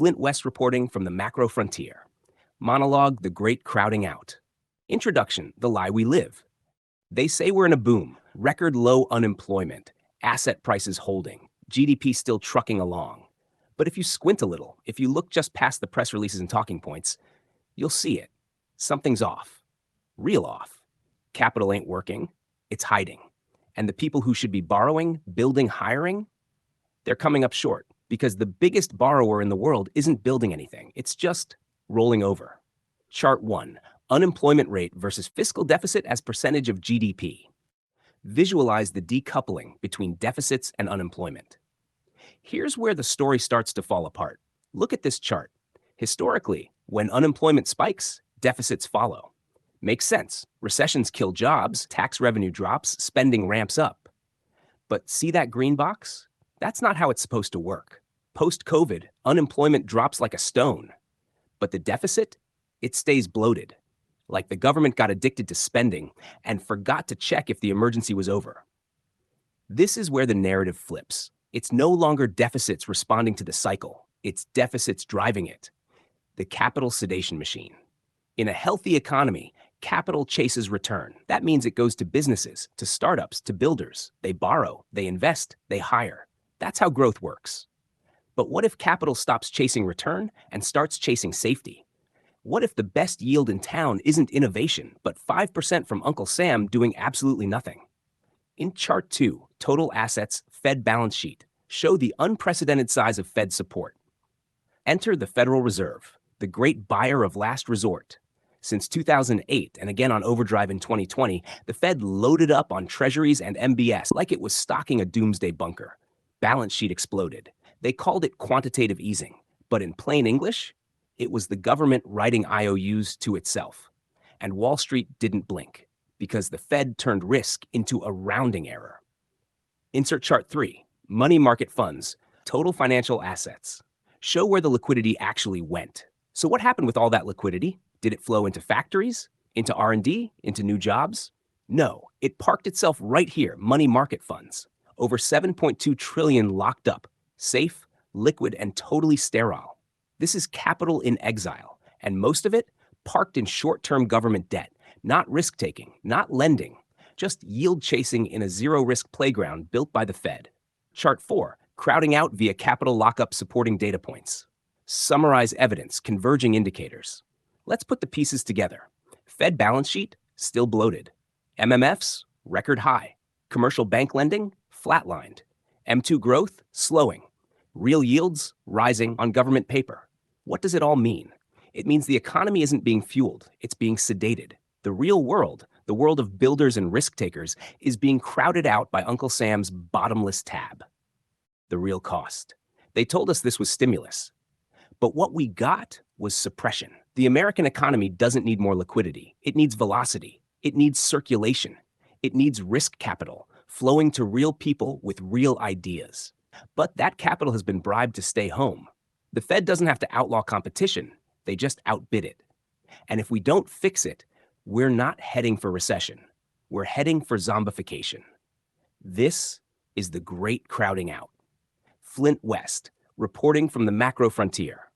Flint West reporting from the macro frontier. Monologue, the great crowding out. Introduction, the lie we live. They say we're in a boom, record low unemployment, asset prices holding, GDP still trucking along. But if you squint a little, if you look just past the press releases and talking points, you'll see it. Something's off. Real off. Capital ain't working. It's hiding. And the people who should be borrowing, building, hiring, they're coming up short because the biggest borrower in the world isn't building anything. It's just rolling over. Chart 1. Unemployment rate versus fiscal deficit as percentage of GDP. Visualize the decoupling between deficits and unemployment. Here's where the story starts to fall apart. Look at this chart. Historically, when unemployment spikes, deficits follow. Makes sense. Recessions kill jobs, tax revenue drops, spending ramps up. But see that green box? That's not how it's supposed to work. Post-COVID, unemployment drops like a stone. But the deficit? It stays bloated. Like the government got addicted to spending and forgot to check if the emergency was over. This is where the narrative flips. It's no longer deficits responding to the cycle. It's deficits driving it. The capital sedation machine. In a healthy economy, capital chases return. That means it goes to businesses, to startups, to builders. They borrow, they invest, they hire. That's how growth works. But what if capital stops chasing return and starts chasing safety? What if the best yield in town isn't innovation, but 5% from Uncle Sam doing absolutely nothing? In Chart 2, Total Assets, Fed Balance Sheet, show the unprecedented size of Fed support. Enter the Federal Reserve, the great buyer of last resort. Since 2008, and again on overdrive in 2020, the Fed loaded up on treasuries and MBS like it was stocking a doomsday bunker. Balance sheet exploded. They called it quantitative easing, but in plain English, it was the government writing IOUs to itself. And Wall Street didn't blink, because the Fed turned risk into a rounding error. Insert Chart 3, Money Market Funds, Total Financial Assets. Show where the liquidity actually went. So what happened with all that liquidity? Did it flow into factories, into R&D, into new jobs? No, it parked itself right here, money market funds. Over 7.2 trillion locked up, safe, liquid, and totally sterile. This is capital in exile, and most of it parked in short-term government debt, not risk-taking, not lending, just yield-chasing in a zero-risk playground built by the Fed. Chart 4, crowding out via capital lockup supporting data points. Summarize evidence, converging indicators. Let's put the pieces together. Fed balance sheet, still bloated. MMFs, record high. Commercial bank lending, flatlined. M2 growth, slowing. Real yields, rising on government paper. What does it all mean? It means the economy isn't being fueled, it's being sedated. The real world, the world of builders and risk takers, is being crowded out by Uncle Sam's bottomless tab. The real cost. They told us this was stimulus. But what we got was suppression. The American economy doesn't need more liquidity. It needs velocity. It needs circulation. It needs risk capital, flowing to real people with real ideas. But that capital has been bribed to stay home. The Fed doesn't have to outlaw competition. They just outbid it. And if we don't fix it, we're not heading for recession. We're heading for zombification. This is the great crowding out. Flint West, reporting from the macro frontier.